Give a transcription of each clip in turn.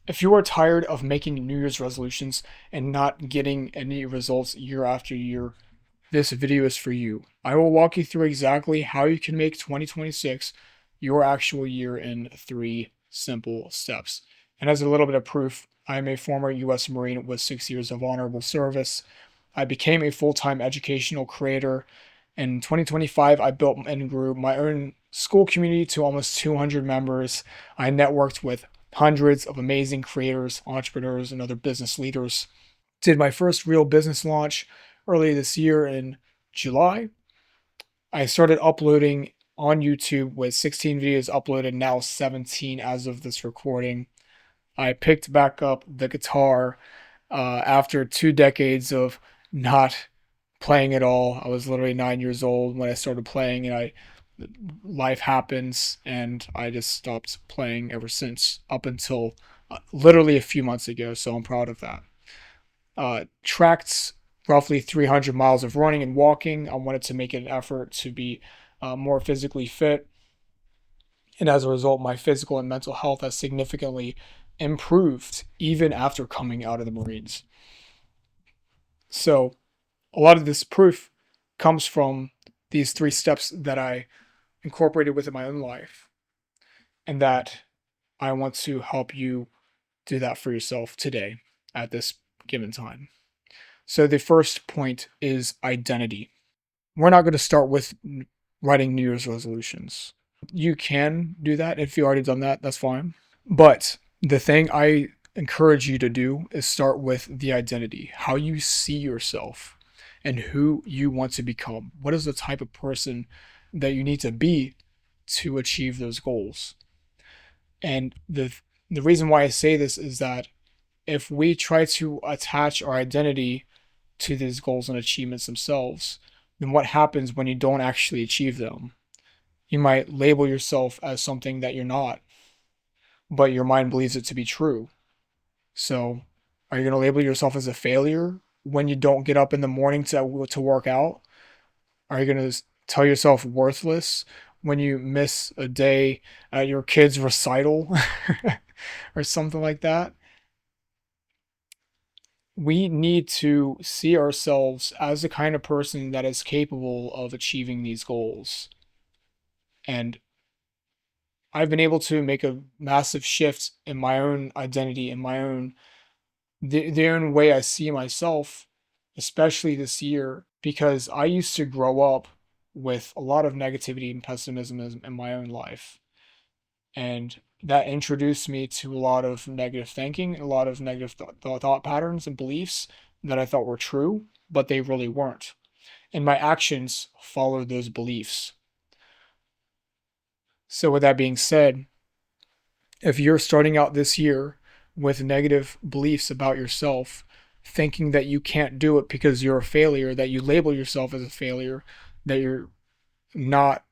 If you are tired of making New Year's resolutions and not getting any results year after year, this video is for you. I will walk you through exactly how you can make 2026 your actual year in 3 simple steps. And as a little bit of proof, I am a former U.S. Marine with 6 years of honorable service. I became a full-time educational creator. In 2025, I built and grew my own school community to almost 200 members. I networked with hundreds of amazing creators, entrepreneurs, and other business leaders. Did my first real business launch early this year in July. I started uploading on YouTube with 16 videos uploaded, now 17 as of this recording. I picked back up the guitar after 2 decades of not playing at all. I was literally 9 years old when I started playing, and life happens, and I just stopped playing ever since, up until literally a few months ago. So I'm proud of that. Tracked roughly 300 miles of running and walking. I wanted to make an effort to be more physically fit. And as a result, my physical and mental health has significantly improved even after coming out of the Marines. So, a lot of this proof comes from these 3 steps that I incorporated within my own life, and that I want to help you do that for yourself today at this given time. So, the first point is identity. We're not going to start with writing New Year's resolutions. You can do that if you already done that, that's fine. But the thing I encourage you to do is start with the identity, how you see yourself and who you want to become. What is the type of person that you need to be to achieve those goals? And the reason why I say this is that if we try to attach our identity to these goals and achievements themselves, then what happens when you don't actually achieve them? You might label yourself as something that you're not, but your mind believes it to be true. So, are you going to label yourself as a failure when you don't get up in the morning to work out? Are you going to tell yourself worthless when you miss a day at your kid's recital or something like that? We need to see ourselves as the kind of person that is capable of achieving these goals. And I've been able to make a massive shift in my own identity, in my own the own way I see myself, especially this year, because I used to grow up with a lot of negativity and pessimism in my own life. And that introduced me to a lot of negative thinking, a lot of negative thought patterns and beliefs that I thought were true, but they really weren't. And my actions followed those beliefs. So, with that being said, if you're starting out this year with negative beliefs about yourself, thinking that you can't do it because you're a failure, that you label yourself as a failure, that you're not,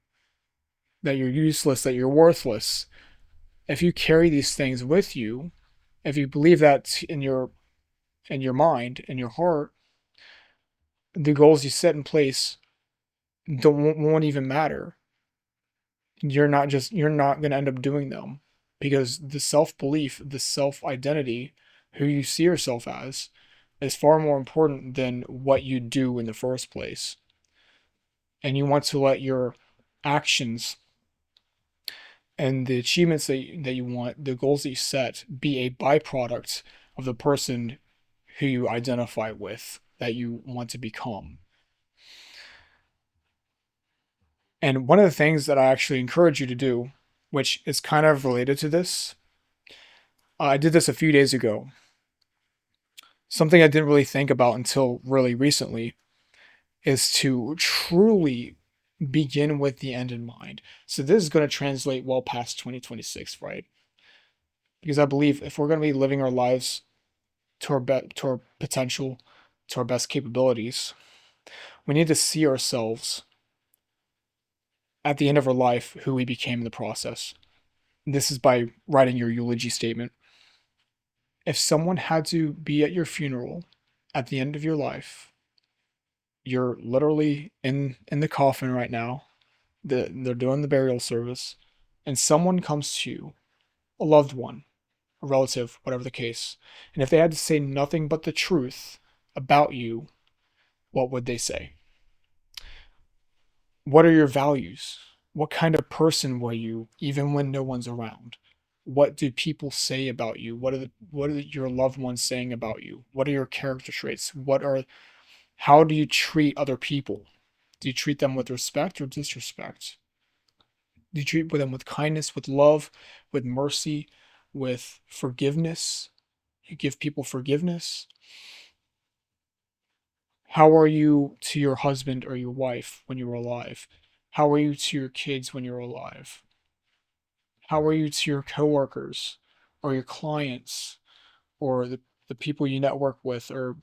that you're useless, that you're worthless, if you carry these things with you, if you believe that in your mind, in your heart, the goals you set in place won't even matter. You're not going to end up doing them, because the self-belief, the self-identity, who you see yourself as, is far more important than what you do in the first place. And you want to let your actions and the achievements that you want, the goals that you set, be a byproduct of the person who you identify with, that you want to become. And one of the things that I actually encourage you to do, which is kind of related to this, I did this a few days ago. Something I didn't really think about until really recently is to truly begin with the end in mind. So this is going to translate well past 2026, right? Because I believe if we're going to be living our lives to our potential, to our best capabilities, we need to see ourselves at the end of our life who we became in the process. This is by writing your eulogy statement. If someone had to be at your funeral at the end of your life, you're literally in the coffin right now. They're doing the burial service, and someone comes to you, a loved one, a relative, whatever the case, and if they had to say nothing but the truth about you, what would they say? What are your values? What kind of person were you even when no one's around? What do people say about you? What are your loved ones saying about you? What are your character traits? How do you treat other people? Do you treat them with respect or disrespect? Do you treat them with kindness, with love, with mercy, with forgiveness? You give people forgiveness? How are you to your husband or your wife when you were alive? How are you to your kids when you're alive? How are you to your coworkers or your clients or the people you network with or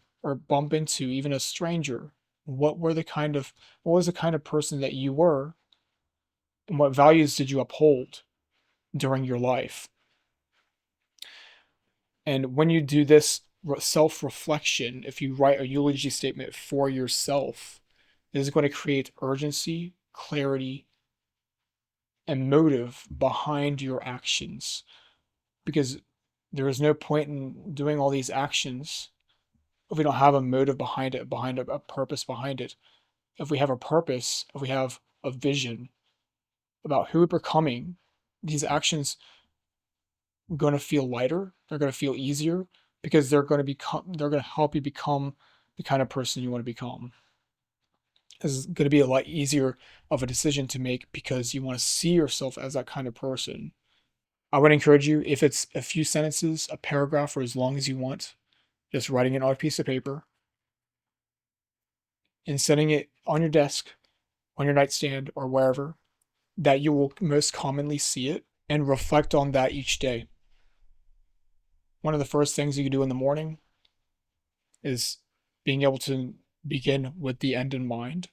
bump into, even a stranger? What was the kind of person that you were, and what values did you uphold during your life? And when you do this self reflection, if you write a eulogy statement for yourself, this is going to create urgency, clarity, and motive behind your actions. Because there is no point in doing all these actions if we don't have a motive behind it, behind a purpose behind it. If we have a purpose, if we have a vision about who we're becoming, these actions are going to feel lighter. They're going to feel easier because they're going to help you become the kind of person you want to become. This is going to be a lot easier of a decision to make because you want to see yourself as that kind of person. I would encourage you, if it's a few sentences, a paragraph, or as long as you want, just writing it on a piece of paper and setting it on your desk, on your nightstand, or wherever that you will most commonly see it, and reflect on that each day. One of the first things you can do in the morning is being able to begin with the end in mind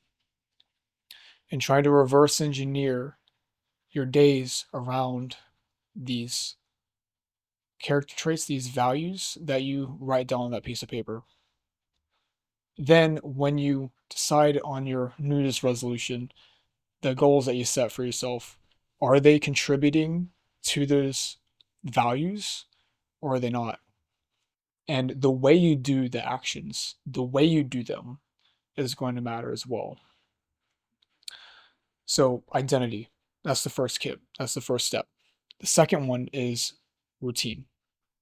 and trying to reverse engineer your days around these character traits, these values that you write down on that piece of paper. Then, when you decide on your New Year's resolution, the goals that you set for yourself, are they contributing to those values or are they not? And the way you do the actions, the way you do them is going to matter as well. So, identity, that's the first kit, that's the first step. The second one is routine.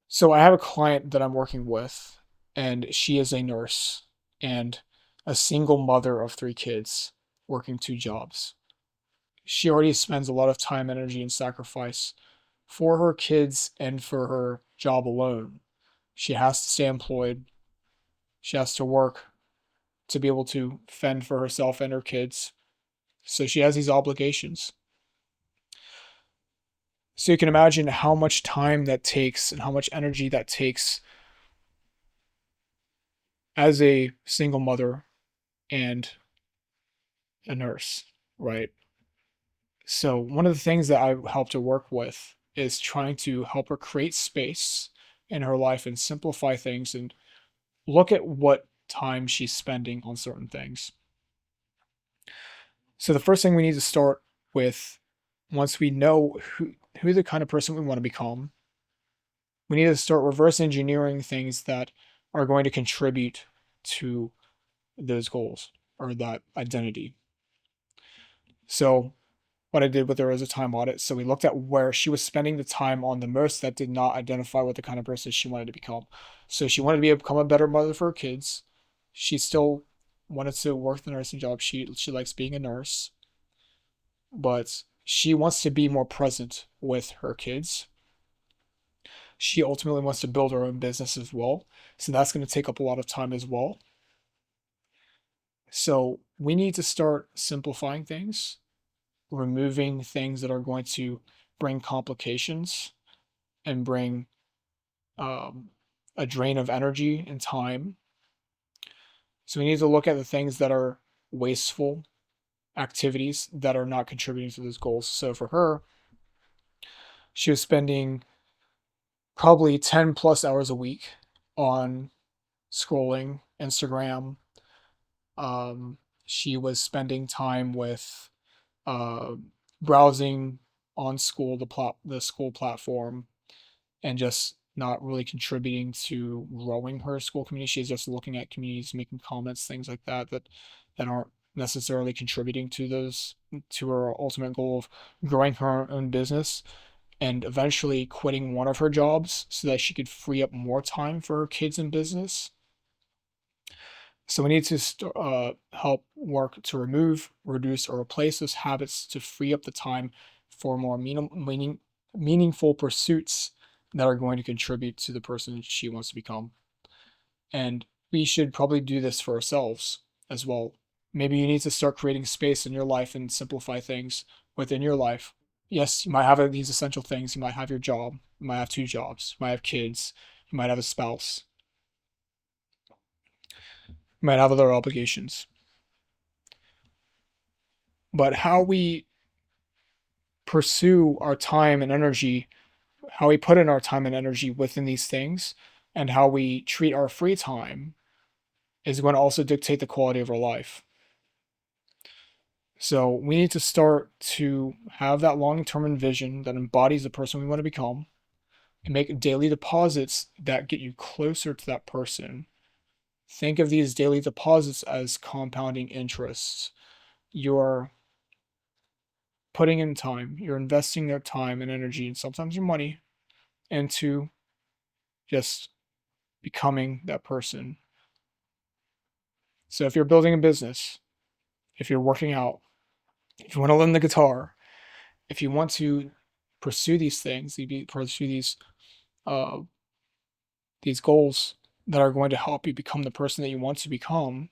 So, I have a client that I'm working with, and she is a nurse and a single mother of 3 kids working 2 jobs. She already spends a lot of time, energy, and sacrifice for her kids and for her job alone. She has to stay employed. She has to work to be able to fend for herself and her kids. So she has these obligations. So you can imagine how much time that takes and how much energy that takes as a single mother and a nurse, right? So one of the things that I helped her work with is trying to help her create space in her life and simplify things and look at what time she's spending on certain things. So the first thing we need to start with, once we know who the kind of person we want to become, we need to start reverse engineering things that are going to contribute to those goals or that identity. So what I did with her was a time audit. So we looked at where she was spending the time on the most that did not identify with the kind of person she wanted to become. So she wanted to become a better mother for her kids. She still wanted to work the nursing job. She likes being a nurse, but she wants to be more present with her kids. She ultimately wants to build her own business as well. So that's going to take up a lot of time as well. So we need to start simplifying things, removing things that are going to bring complications and bring a drain of energy and time. So we need to look at the things that are wasteful activities that are not contributing to those goals. So for her, she was spending probably 10 plus hours a week on scrolling Instagram. She was spending time with uh, browsing on the school platform and just not really contributing to growing her school community. She's just looking at communities, making comments, things like that that aren't necessarily contributing to those to her ultimate goal of growing her own business and eventually quitting one of her jobs so that she could free up more time for her kids and business. So we need to help work to remove, reduce, or replace those habits to free up the time for more meaningful pursuits that are going to contribute to the person she wants to become. And we should probably do this for ourselves as well. Maybe you need to start creating space in your life and simplify things within your life. Yes, you might have these essential things. You might have your job. You might have two jobs. You might have kids. You might have a spouse. You might have other obligations. But how we pursue our time and energy, how we put in our time and energy within these things, and how we treat our free time is going to also dictate the quality of our life. So we need to start to have that long-term vision that embodies the person we want to become and make daily deposits that get you closer to that person. Think of these daily deposits as compounding interests. You're putting in time, you're investing their time and energy and sometimes your money into just becoming that person. So if you're building a business, if you're working out, if you want to learn the guitar, if you want to pursue these things, pursue these goals that are going to help you become the person that you want to become,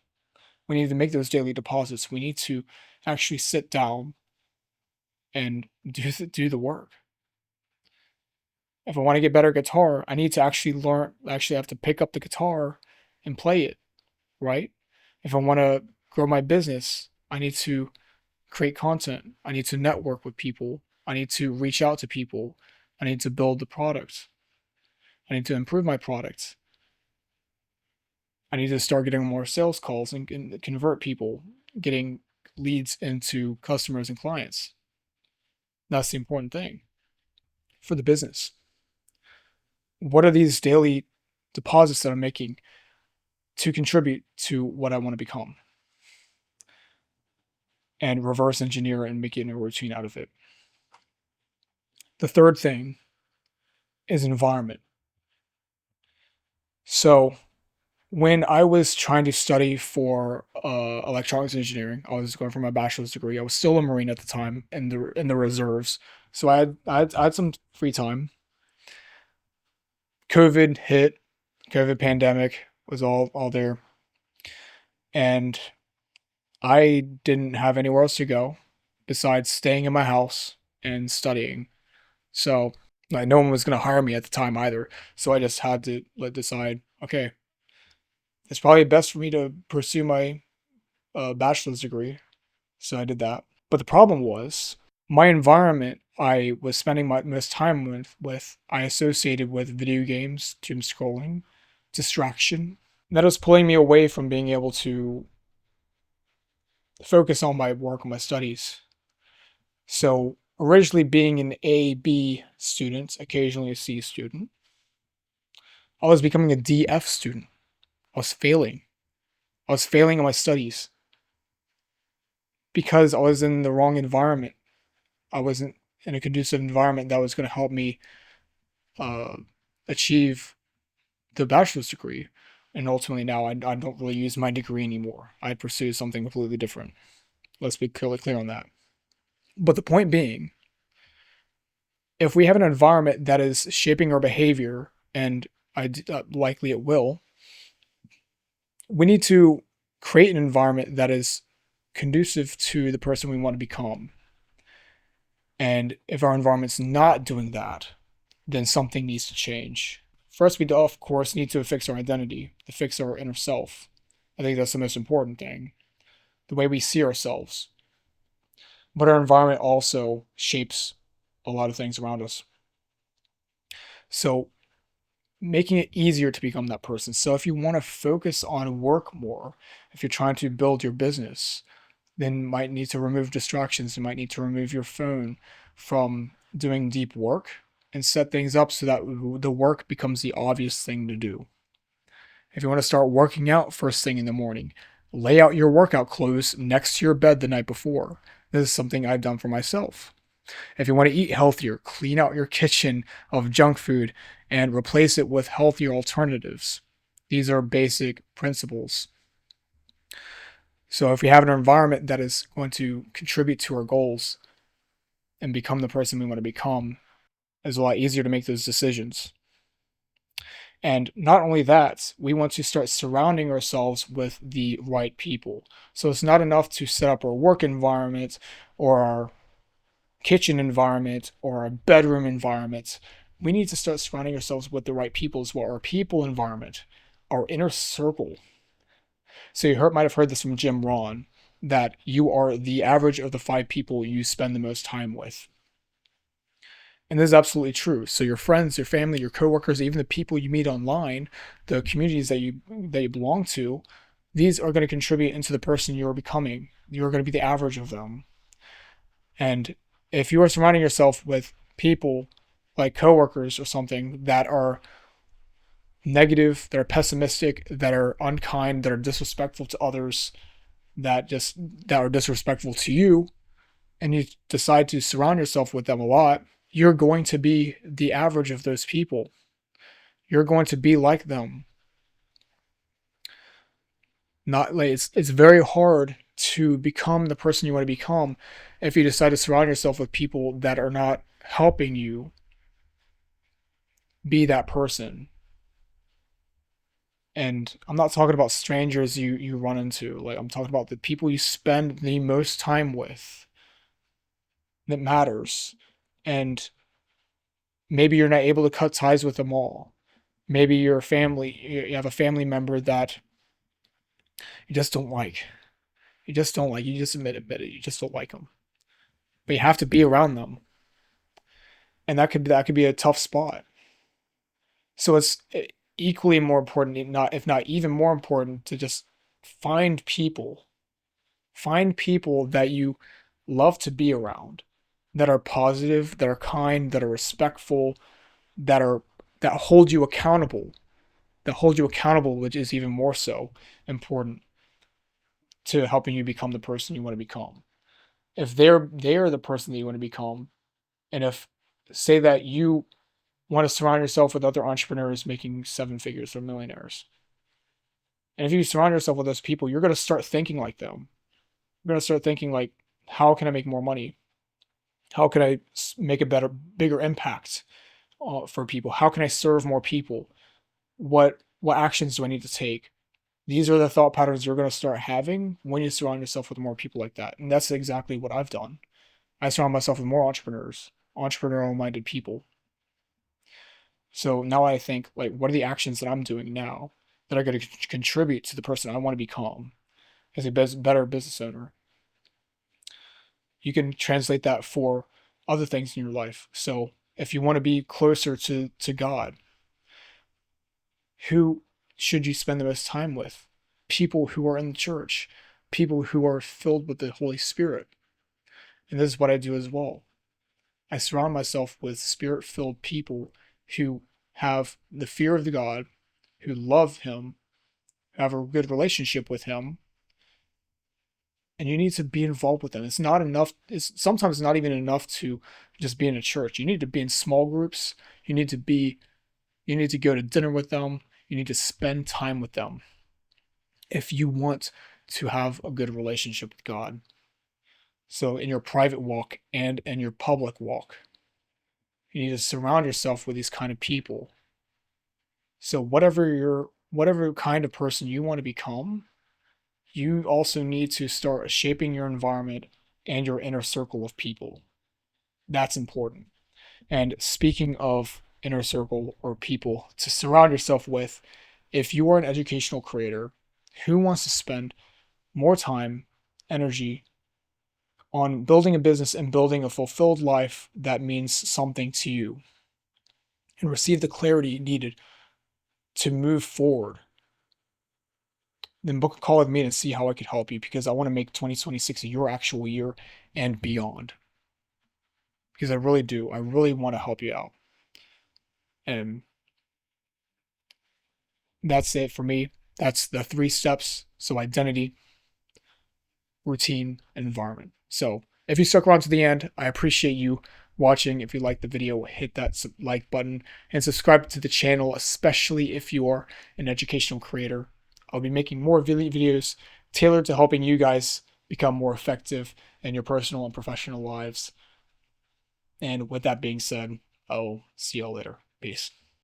we need to make those daily deposits. We need to actually sit down and do the work. If I want to get better at guitar, I need to actually learn, actually have to pick up the guitar and play it, right? If I want to grow my business, I need to create content. I need to network with people. I need to reach out to people. I need to build the product. I need to improve my product. I need to start getting more sales calls and convert people, getting leads into customers and clients. That's the important thing for the business. What are these daily deposits that I'm making to contribute to what I want to become? And reverse engineer and making a routine out of it. The third thing is environment. So when I was trying to study for electronics engineering, I was going for my bachelor's degree. I was still a Marine at the time in the reserves, so I had some free time. COVID hit, COVID pandemic was all there, and I didn't have anywhere else to go besides staying in my house and studying. So like no one was gonna hire me at the time either. So I just had to decide, okay, it's probably best for me to pursue my bachelor's degree. So I did that. But the problem was my environment I was spending my most time with I associated with video games, doom scrolling, distraction. That was pulling me away from being able to focus on my work and my studies. So originally being an A, B student, occasionally a C student, I was becoming a DF student. I was failing. I was failing on my studies because I was in the wrong environment. I wasn't in a conducive environment that was going to help me uh, achieve the bachelor's degree. And ultimately, now I don't really use my degree anymore. I pursue something completely different. Let's be clear on that. But the point being, if we have an environment that is shaping our behavior, and likely it will, we need to create an environment that is conducive to the person we want to become. And if our environment's not doing that, then something needs to change. First, we of course need to fix our identity, to fix our inner self. I think that's the most important thing. The way we see ourselves. But our environment also shapes a lot of things around us. So making it easier to become that person. So if you want to focus on work more, if you're trying to build your business, then you might need to remove distractions. You might need to remove your phone from doing deep work and set things up so that the work becomes the obvious thing to do. If you want to start working out first thing in the morning, lay out your workout clothes next to your bed the night before. This is something I've done for myself. If you want to eat healthier, clean out your kitchen of junk food and replace it with healthier alternatives. These are basic principles. So if we have an environment that is going to contribute to our goals and become the person we want to become, it's a lot easier to make those decisions. And not only that, we want to start surrounding ourselves with the right people. So it's not enough to set up our work environment or our kitchen environment or our bedroom environment. We need to start surrounding ourselves with the right people as well. Our people environment, our inner circle. So you might have heard this from Jim Rohn, that you are the average of the 5 people you spend the most time with. And this is absolutely true. So your friends, your family, your coworkers, even the people you meet online, the communities that you belong to, these are going to contribute into the person you're becoming. You're going to be the average of them. And if you are surrounding yourself with people like coworkers or something that are negative, that are pessimistic, that are unkind, that are disrespectful to others, that are disrespectful to you, and you decide to surround yourself with them a lot, you're going to be the average of those people. You're going to be like them. Not like it's very hard to become the person you want to become if you decide to surround yourself with people that are not helping you be that person. And I'm not talking about strangers you run into. Like, I'm talking about the people you spend the most time with that matters. And maybe you're not able to cut ties with them all. Maybe your family, you have a family member that you just don't like. You just don't like. You just admit it. You just don't like them. But you have to be around them, and that could be a tough spot. So it's equally more important, if not even more important, to just find people that you love to be around, that are positive, that are kind, that are respectful, that hold you accountable, which is even more so important to helping you become the person you want to become. If they're the person that you want to become, and if, say that you want to surround yourself with other entrepreneurs making 7 figures or millionaires, and if you surround yourself with those people, you're going to start thinking like them. You're going to start thinking like, how can I make more money? How can I make a bigger impact for people? How can I serve more people? What actions do I need to take? These are the thought patterns you're going to start having when you surround yourself with more people like that. And that's exactly what I've done. I surround myself with more entrepreneurial minded people. So now I think, like, what are the actions that I'm doing now that are going to contribute to the person I want to become as a better business owner? You can translate that for other things in your life. So if you want to be closer to God, who should you spend the most time with? People who are in the church, people who are filled with the Holy Spirit. And this is what I do as well. I surround myself with spirit-filled people who have the fear of the God, who love Him, who have a good relationship with Him. And you need to be involved with them. It's not enough. It's sometimes not even enough to just be in a church. You need to be in small groups. You need to go to dinner with them. You need to spend time with them if you want to have a good relationship with God. So in your private walk and in your public walk, you need to surround yourself with these kind of people. So whatever kind of person you want to become, you also need to start shaping your environment and your inner circle of people. That's important. And speaking of inner circle or people to surround yourself with, if you are an educational creator who wants to spend more time, energy on building a business and building a fulfilled life that means something to you, and receive the clarity needed to move forward, then book a call with me and see how I could help you, because I want to make 2026 your actual year and beyond. Because I really do. I really want to help you out. And that's it for me. That's the 3 steps. So identity, routine, and environment. So if you stuck around to the end, I appreciate you watching. If you liked the video, hit that like button and subscribe to the channel, especially if you are an educational creator. I'll be making more videos tailored to helping you guys become more effective in your personal and professional lives. And with that being said, I'll see y'all later. Peace.